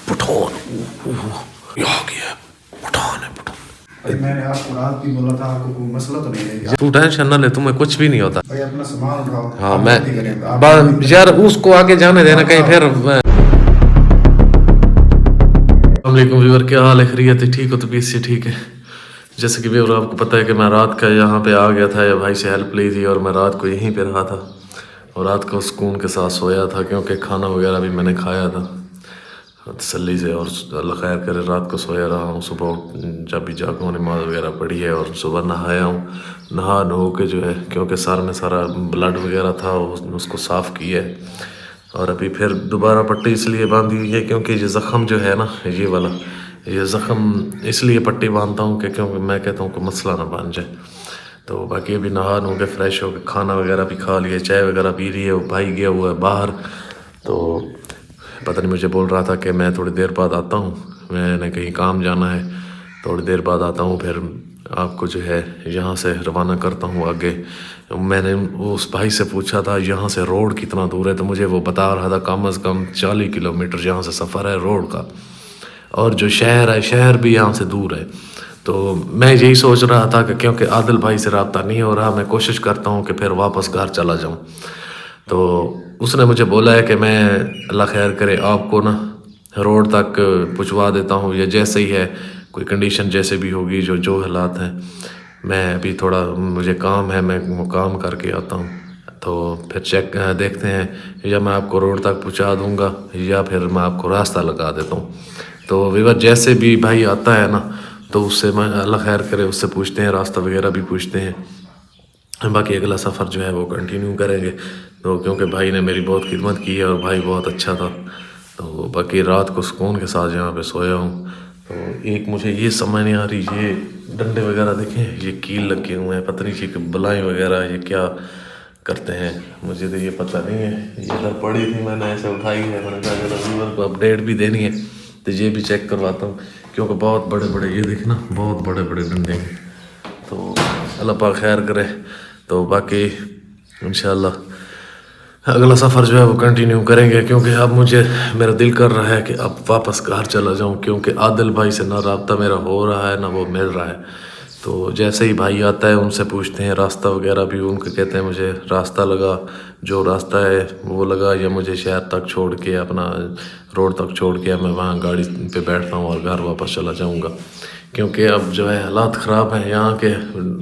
पठान यहाँ की है, पठान है पठान। मैंने आपको रात भी बोला था, आपको कोई मसला तो नहीं है? तू टेंशन ना ले, तुम्हें कुछ भी नहीं होता। भाई अपना सामान उठाओ। हाँ आप मैं गलती करें, आप यार उसको आगे जाने देना कहीं फिर। अस्सलामुअलैकुम व्यूअर, क्या हाल है? खैरियत है? ठीक हो? तबीयत से ठीक है? जैसे कि व्यूअर आपको पता है कि मैं रात का यहाँ पे आ गया था, या भाई से हेल्प ली थी, और मैं रात को यहीं पे रहा था और रात को सुकून के साथ सोया था, क्योंकि खाना वगैरह भी मैंने खाया था तसल्ली से, और अल्लाह खैर करे रात को सोया रहा हूँ। सुबह जब भी जागा हूँ नमाज़ वगैरह पढ़ी है, और सुबह नहाया हूँ, नहा धो के जो है, क्योंकि सर में सारा ब्लड वगैरह था उसको साफ़ किया है, और अभी फिर दोबारा पट्टी इसलिए बांधी हुई है क्योंकि ये ज़ख़म जो है ना, ये वाला ये ज़ख़म इसलिए पट्टी बांधता हूँ कि क्योंकि मैं कहता हूँ कि मसला ना बन जाए। तो बाकी अभी नहा धो के फ्रेश हो के खाना वगैरह भी खा लिया, चाय वगैरह पी रही है। वो भाई गया हुआ है बाहर, तो पता नहीं मुझे बोल रहा था कि मैं थोड़ी देर बाद आता हूँ, मैंने कहीं काम जाना है, थोड़ी देर बाद आता हूँ, फिर आपको जो है यहाँ से रवाना करता हूँ आगे। मैंने उस भाई से पूछा था यहाँ से रोड कितना दूर है, तो मुझे वो बता रहा था कम अज़ कम 40 किलोमीटर यहाँ से सफ़र है रोड का, और जो शहर है, शहर भी यहाँ से दूर है। तो मैं यही सोच रहा था कि क्योंकि आदिल भाई से रब्ता नहीं हो रहा, मैं कोशिश करता हूँ कि फिर वापस घर चला जाऊँ। तो उसने मुझे बोला है कि मैं अल्लाह खैर करे आपको ना रोड तक पहुँचवा देता हूँ, या जैसे ही है कोई कंडीशन जैसे भी होगी, जो हालात हैं। मैं अभी थोड़ा मुझे काम है, मैं वो काम करके आता हूँ, तो फिर चेक देखते हैं, या मैं आपको रोड तक पहुँचा दूँगा या फिर मैं आपको रास्ता लगा देता हूँ। तो विवर जैसे भी भाई आता है ना, तो उससे मैं अल्लाह खैर करे उससे पूछते हैं, रास्ता वगैरह भी पूछते हैं। बाकी अगला सफ़र जो है वो कंटिन्यू करेंगे, तो क्योंकि भाई ने मेरी बहुत खिदमत की है और भाई बहुत अच्छा था। तो बाकी रात को सुकून के साथ यहाँ पे सोया हूँ। तो एक मुझे ये समझ नहीं आ रही, ये डंडे वगैरह देखें, ये कील लगे हुए हैं, पता नहीं ये बलाएँ वगैरह ये क्या करते हैं, मुझे तो ये पता नहीं है। ये इधर पड़ी थी, मैंने ऐसे उठाई है, मैंने कहा चलो व्यूअर को अपडेट भी देनी है, तो ये भी चेक करवाता हूँ, क्योंकि बहुत बड़े बड़े ये देखना, बहुत बड़े बड़े डंडे हैं। तो अल्लाह पाक खैर करे। तो बाकी इंशाल्लाह अगला सफ़र जो है वो कंटिन्यू करेंगे, क्योंकि अब मुझे मेरा दिल कर रहा है कि अब वापस घर चला जाऊं, क्योंकि आदिल भाई से ना राब्ता मेरा हो रहा है ना वो मिल रहा है। तो जैसे ही भाई आता है उनसे पूछते हैं रास्ता वगैरह भी, उनको कहते हैं मुझे रास्ता लगा, जो रास्ता है वो लगा, या मुझे शहर तक छोड़ के अपना रोड तक छोड़ के मैं वहाँ गाड़ी पे बैठता हूँ और घर वापस चला जाऊँगा। क्योंकि अब जो है हालात ख़राब हैं यहाँ के,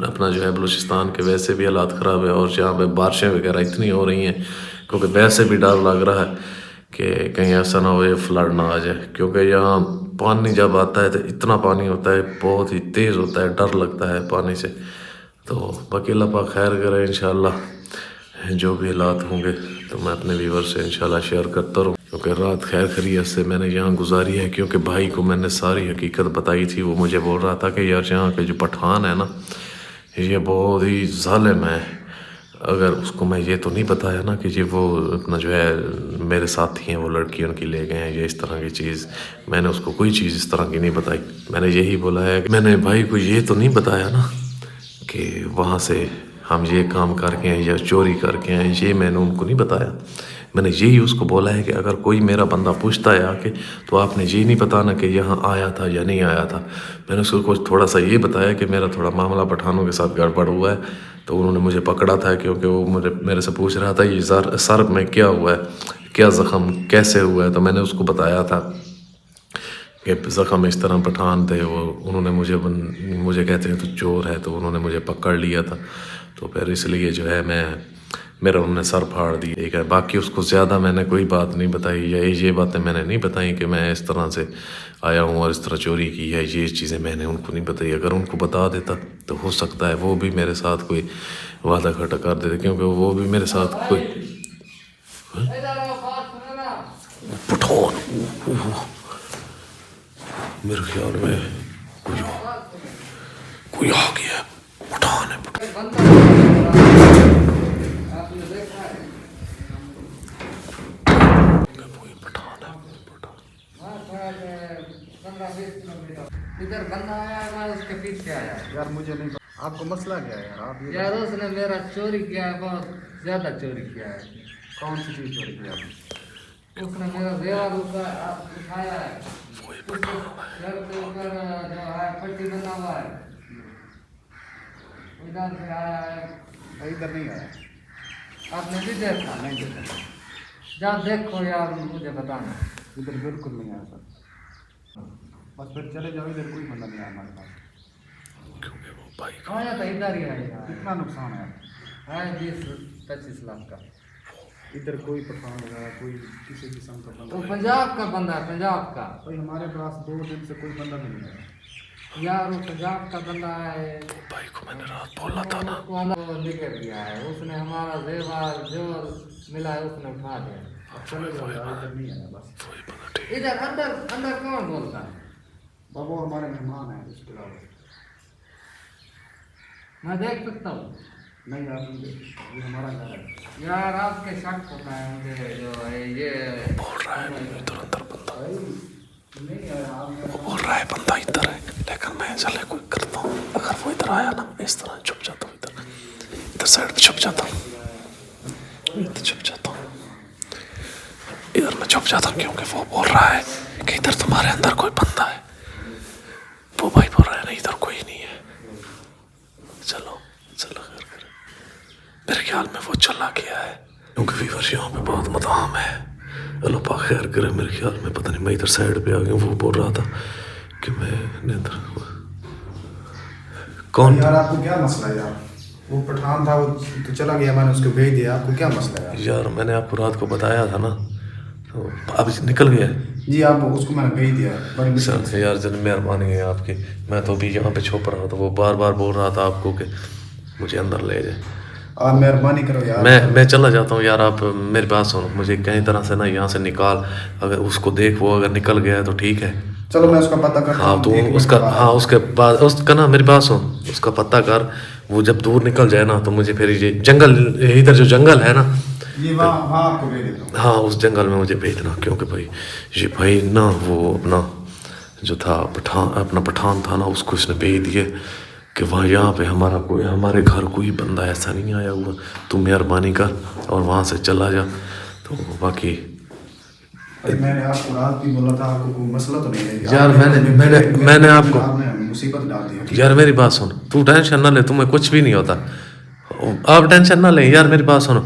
अपना जो है बलूचिस्तान के वैसे भी हालात ख़राब है, और यहाँ पे बारिशें वगैरह इतनी हो रही हैं, क्योंकि वैसे भी डर लग रहा है कि कहीं ऐसा ना हो ये फ्लड ना आ जाए। क्योंकि यहाँ पानी जब आता है तो इतना पानी होता है, बहुत ही तेज़ होता है, डर लगता है पानी से। तो बाकी अल्लाह पाक खैर करे, इंशाल्लाह जो भी हालात होंगे तो मैं अपने व्यूवर से इंशाल्लाह शेयर करता रहूँ। क्योंकि रात खैर खैरियत से मैंने यहाँ गुजारी है, क्योंकि भाई को मैंने सारी हकीकत बताई थी। वो मुझे बोल रहा था कि यार यहाँ के जो पठान है ना, ये बहुत ही ज़ालिम है। अगर उसको मैं ये तो नहीं बताया ना कि ये वो अपना जो है मेरे साथी हैं, वो लड़की उनकी ले गए हैं, ये इस तरह की चीज़, मैंने उसको कोई चीज़ इस तरह की नहीं बताई। मैंने यही बोला है कि मैंने भाई को ये तो नहीं बताया ना कि वहाँ से हम ये काम करके हैं या चोरी करके हैं, ये मैंने उनको नहीं बताया। मैंने यही उसको बोला है कि अगर कोई मेरा बंदा पूछता है आके, तो आपने ये नहीं बताना कि यहाँ आया था या नहीं आया था। मैंने उसको कुछ थोड़ा सा ये बताया कि मेरा थोड़ा मामला पठानों के साथ गड़बड़ हुआ है, तो उन्होंने मुझे पकड़ा था, क्योंकि वो मेरे से पूछ रहा था ये सर में क्या हुआ है, क्या ज़ख़म कैसे हुआ है। तो मैंने उसको बताया था कि ज़ख़म इस तरह पठान थे, वो उन्होंने मुझे कहते हैं तो चोर है, तो उन्होंने मुझे पकड़ लिया था। तो फिर इसलिए जो है मेरा उन्होंने सर फाड़ दिया, ठीक है। बाकी उसको ज़्यादा मैंने कोई बात नहीं बताई, ये बातें मैंने नहीं बताई कि मैं इस तरह से आया हूँ और इस तरह चोरी की है, ये चीज़ें मैंने उनको नहीं बताई। अगर उनको बता देता तो हो सकता है वो भी मेरे साथ कोई वादा खटा कर देते, क्योंकि वो भी मेरे साथ कोई पठान, मेरे ख्याल में कोई आ गया, पठान है पठान। इधर बंदा आया, मैं उसके पीछे आया। यार मुझे नहीं, आपको मसला क्या है यार? आप यार उसने मेरा चोरी किया है, बहुत ज्यादा चोरी किया है। कौन सी चीज़ चोरी की आपने? उसने मेरा जेवर उठाया है, सर के ऊपर जो है पट्टी बना हुआ है, इधर से आया है। इधर नहीं आया। आपने भी देखा? नहीं देखा। जब देखो यार मुझे बताना। इधर बिल्कुल नहीं आया सर। बस फिर चले जाओ, इधर कोई बंदा नहीं आया हमारे पास। क्योंकि वो भाई आया तो इधर ही आएगा। कितना नुकसान है? 20-25 लाख का। इधर कोई पठान वगैरह कोई किसी किस्म का बंदा वो पंजाब का बंदा है, पंजाब का। भाई हमारे पास 2 दिन से कोई बंदा नहीं आया। यार वो पंजाब का बंदा है, भाई को मैंने रात बोला था ना, उसको अंदर निकल गया है, उसने हमारा जेवर जो मिला है उसने उठा दिया। अब चले जाओ यार, इधर नहीं आया बस। वही बंदा ठीक। इधर अंदर अंदर कौन बोलता है? बाबू हमारे मेहमान हैं, इसके अलावा मैं देख सकता हूँ? नहीं आप नहीं देखो, ये हमारा घर है। यार आपके शक होता है मुझे, जो है ये बोल रहा है इधर अंदर बंदा, नहीं आया आप। वो बोल रहा है बंदा इधर है, लेकिन मैं चले कोई करता हूँ। अगर वो इधर आया ना, मैं इस तरह छुप जाता हूँ, इधर साइड पे छुप जाता हूँ, इधर छुप जाता हूँ, इधर मैं छुप जाता हूँ, क्योंकि वो बोल रहा है कि इधर तुम्हारे अंदर कोई बंदा है। वो भाई बोल रहा है ना इधर कोई नहीं है, चलो चलो खैर करे। मेरे ख्याल में वो चला गया है, क्योंकि व्यूअर्स यहाँ पे बहुत मदाम है। अल्लाह पाक खैर करे। मेरे ख्याल में पता नहीं, मैं इधर साइड पे आ गया। वो बोल रहा था कि मैं इधर कौन यार आपको क्या मसला है यार? वो पठान था, वो तो चला गया, मैंने उसको भेज दिया। आपको क्या मसला है यार? मैंने आपको रात को बताया था ना, तो अब निकल गया है। जी? आप उसको मैंने भेज दिया बड़ी मुश्किल से। यार जन मेहरबानी है आपकी। मैं तो अभी यहाँ पे छुप रहा था, वो बार बार बोल रहा था आपको कि मुझे अंदर ले जाए। आप मेहरबानी करो यार। मैं चला जाता हूँ यार, आप मेरी बात सुनो, मुझे कहीं तरह से ना यहाँ से निकाल। अगर उसको देख, वो अगर निकल गया है तो ठीक है। चलो मैं उसका पता करता हाँ हूँ। तो एक मिनट उसका, बाद। हाँ उसके बाद उसका ना, मेरी बात सुन, उसका पता कर। वो जब दूर निकल जाए ना, तो मुझे फिर ये जंगल, इधर जो जंगल है ना, ये वहाँ आपको भेज देता हूँ। हाँ उस जंगल में मुझे भेजना। क्योंकि भाई ये भाई ना, वो अपना जो था अपना पठान था ना, उसको इसने भेज दिए कि वहाँ यहाँ पे हमारे घर कोई बंदा ऐसा नहीं आया हुआ, तू मेहरबानी कर और वहाँ से चला जा। तो बाकी भाई मैंने आपको रात भी बोला था, आपको कोई मसला तो नहीं है यार? मैंने आपको आपने मुसीबत डाल दी। यार मेरी बात सुन, तू टेंशन ना ले, तुम्हें कुछ भी नहीं होता, आप टेंशन ना ले। यार मेरी बात सुनो,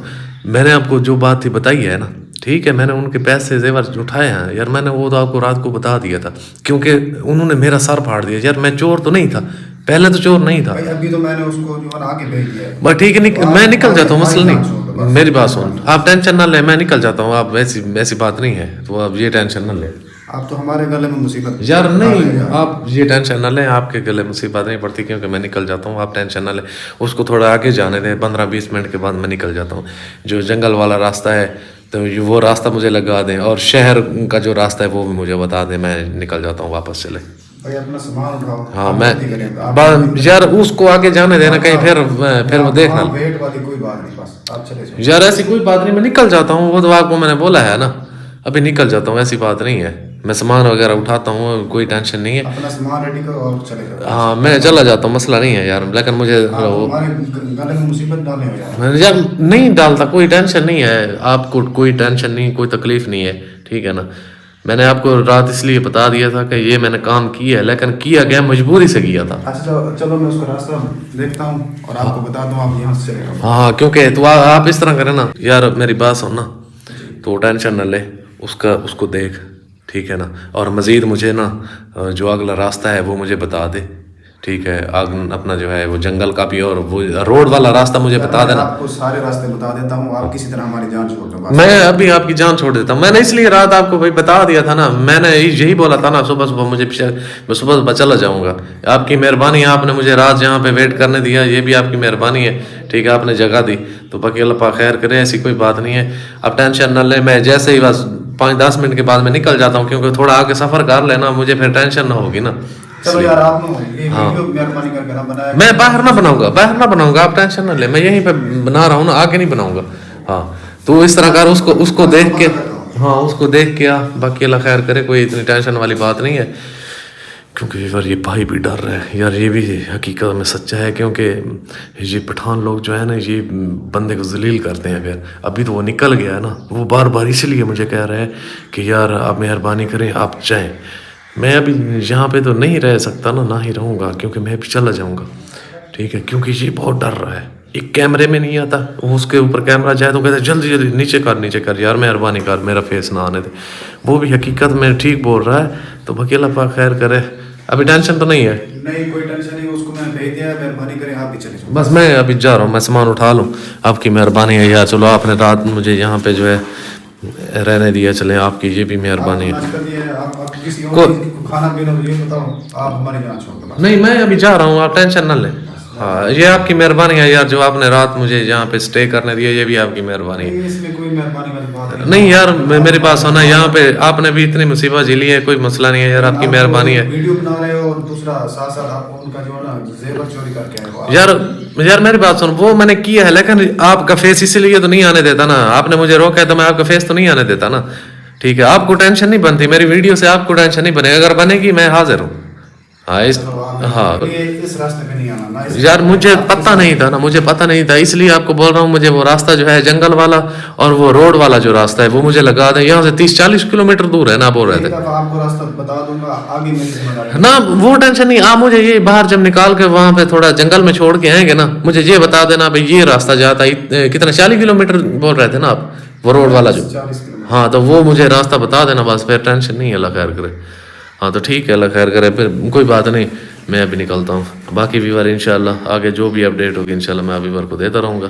मैंने आपको जो बात थी बताई है ना, ठीक है? मैंने उनके पैसे जेवर उठाए हैं यार, मैंने वो तो आपको रात को बता दिया था, क्योंकि उन्होंने मेरा सर फाड़ दिया यार। मैं चोर तो नहीं था, पहले तो चोर नहीं था भाई अभी तो मैंने उसको जो है ना आगे भेज दिया है। बस ठीक है, मैं निकल जाता हूँ, मसला बस। नहीं। मेरी बात सुन, आप टेंशन ना ले, मैं निकल जाता हूँ। आप ऐसी बात नहीं है, तो आप ये टेंशन ना ले। आप तो हमारे गले में मुसीबत यार डाल रहे नहीं, हैं। आप ये टेंशन ना लें, आपके गले मुसीबत नहीं पड़ती, क्योंकि मैं निकल जाता हूँ। आप टेंशन ना लें, उसको थोड़ा आगे जाने दें, 15-20 मिनट के बाद मैं निकल जाता हूँ। जो जंगल वाला रास्ता है, तो वो रास्ता मुझे लगा दें, और शहर का जो रास्ता है वो भी मुझे बता दें, मैं निकल जाता हूँ वापस चले। भाई अपना सामान उठाओ। हाँ आप मैं गलती करें। यार उसको आगे जाने देना कहीं, फिर वो देखना। वेट वाली कोई बात नहीं, बस आप चले जाओ। यार ऐसी कोई बात नहीं, मैं निकल जाता हूँ, वो तो आपको मैंने बोला है ना, अभी निकल जाता हूँ, ऐसी बात नहीं है। मैं सामान वगैरह उठाता हूँ, कोई टेंशन नहीं है। अपना सामान रेडी करो और चले जाओ। हाँ मैं चला जाता हूँ, मसला नहीं है यार, लेकिन मुझे आप हमारे गले में मुसीबत डाले हो यार। मैं यार नहीं डालता, कोई टेंशन नहीं है, आपको कोई टेंशन नहीं, कोई तकलीफ नहीं है, ठीक है ना? मैंने आपको रात इसलिए बता दिया था कि ये मैंने काम किया है, लेकिन किया गया मजबूरी से किया था। अच्छा चलो मैं उसका रास्ता देखता हूँ और आपको बता दूँ, आप यहाँ से चले जाओ। हाँ क्योंकि तो आप इस तरह करें ना यार, मेरी बात सुन ना, तो टेंशन न ले, उसको देख, ठीक है ना? और मज़ीद मुझे ना जो अगला रास्ता है वो मुझे बता दे, ठीक है? अपना जो है वो जंगल का भी और वो रोड वाला रास्ता मुझे बता देना। आपको सारे रास्ते बता देता हूँ, आप किसी तरह हमारी जान छोड़ दो। मैं अभी आपकी जान छोड़ देता हूँ। मैंने इसलिए रात आपको भाई बता दिया था ना, मैंने यही बोला था ना, सुबह सुबह मुझे मैं सुबह चला जाऊँगा। आपकी मेहरबानी है, आपने मुझे रात यहाँ पे वेट करने दिया, ये भी आपकी मेहरबानी है, ठीक है? आपने जगह दी, तो बाकी अल्लाह पाक खैर करे, ऐसी कोई बात नहीं है। आप टेंशन न लें, मैं जैसे ही बस 5-10 मिनट के बाद मैं निकल जाता हूँ, क्योंकि थोड़ा आगे सफ़र कर लेना, मुझे फिर टेंशन ना होगी ना। चलो यार आप ये वीडियो मेहरबानी करके ना बनाया। मैं बाहर ना बनाऊंगा, आप टेंशन ना ले, मैं यहीं पे बना रहा हूँ ना, आगे नहीं बनाऊंगा। हाँ तो इस तरह कर, उसको देख के, हाँ उसको देख के आ, बाकी अल्लाह खैर करे, कोई इतनी टेंशन वाली बात नहीं है। کیونکہ ویور یہ بھائی بھی ڈر رہا ہے یار, یہ بھی حقیقت میں سچا ہے, کیونکہ یہ پٹھان لوگ جو ہے نا یہ بندے کو ذلیل کرتے ہیں. پھر ابھی تو وہ نکل گیا ہے نا, وہ بار بار اسی لیے مجھے کہہ رہا ہے کہ یار آپ مہربانی کریں آپ جائیں. میں ابھی یہاں پہ تو نہیں رہ سکتا نا, نہ ہی رہوں گا, کیونکہ میں بھی چلا جاؤں گا, ٹھیک ہے, کیونکہ یہ بہت ڈر رہا ہے. ایک کیمرے میں نہیں آتا, وہ اس کے اوپر کیمرہ جائے تو کہتا ہے جلدی جلدی نیچے کر یار مہربانی کر, میرا فیس نہ آنے دے. وہ بھی حقیقت میں ٹھیک بول رہا ہے, تو باقی اللہ پاک خیر کرے. ابھی ٹینشن تو نہیں ہے؟ نہیں کوئی ٹینشن نہیں, اس کو میں بھیج دیا, مہربانی کریں آپ بھی چلے جاؤ. بس میں ابھی جا رہا ہوں, میں سامان اٹھا لوں, آپ کی مہربانی ہے یار. چلو آپ نے رات مجھے یہاں پہ جو ہے رہنے دیا, چلیں آپ کی یہ بھی مہربانی ہے. آپ کسی اور چیز کو کھانا پینا تو یہ بتاؤ, آپ ہمارے یہاں چھوڑ دو. نہیں میں ابھی جا رہا ہوں, آپ ٹینشن نہ لیں. ہاں یہ آپ کی مہربانی ہے یار, جو آپ نے رات مجھے یہاں پہ اسٹے کرنے دیا, یہ بھی آپ کی مہربانی ہے. اس میں کوئی مہربانی والی بات نہیں یار, میرے پاس ہونا یہاں پہ, آپ نے بھی اتنی مصیبت جھیلی ہے, کوئی مسئلہ نہیں ہے یار, آپ کی مہربانی ہے. ویڈیو بنا رہے ہو اور دوسرا ساتھ ساتھ آپ ان کا جو ہے نا زیور چوری کر کے آئے ہو. یار میری بات سن, وہ میں نے کیا ہے, لیکن آپ کا فیس اسی لیے تو نہیں آنے دیتا نا. آپ نے مجھے روکا ہے تو میں آپ کا فیس تو نہیں آنے دیتا نا, ٹھیک ہے. آپ کو ٹینشن نہیں بنتی میری ویڈیو سے, آپ کو ٹینشن نہیں بنے, اگر بنے گی میں حاضر ہوں. ہاں اس راستے پہ نہیں آنا یار, مجھے پتہ نہیں تھا نا, مجھے پتہ نہیں تھا, اس لیے آپ کو بول رہا ہوں. مجھے وہ راستہ جو ہے جنگل والا اور وہ روڈ والا جو راستہ ہے وہ مجھے لگا دیں, یہاں سے 30-40 کلومیٹر دور ہے نا, بول رہے تھے. آپ کو راستہ بتا دوں گا, آگے میری ذمہ داری نا, وہ ٹینشن نہیں. آپ مجھے یہ باہر جب نکال کے وہاں پہ تھوڑا جنگل میں چھوڑ کے آئیں گے نا, مجھے یہ بتا دینا بھائی یہ راستہ جاتا ہے کتنا, 40 کلومیٹر بول رہے تھے نا آپ, وہ روڈ والا جو. 40 کلومیٹر. ہاں تو وہ مجھے راستہ بتا دینا, بس پھر ٹینشن نہیں ہے, اللہ خیر کرے. ہاں تو ٹھیک ہے, اللہ خیر کرے, پھر کوئی بات نہیں, میں ابھی نکلتا ہوں. باقی ویور انشاءاللہ آگے جو بھی اپڈیٹ ہوگی انشاءاللہ میں ویور کو دیتا رہوں گا.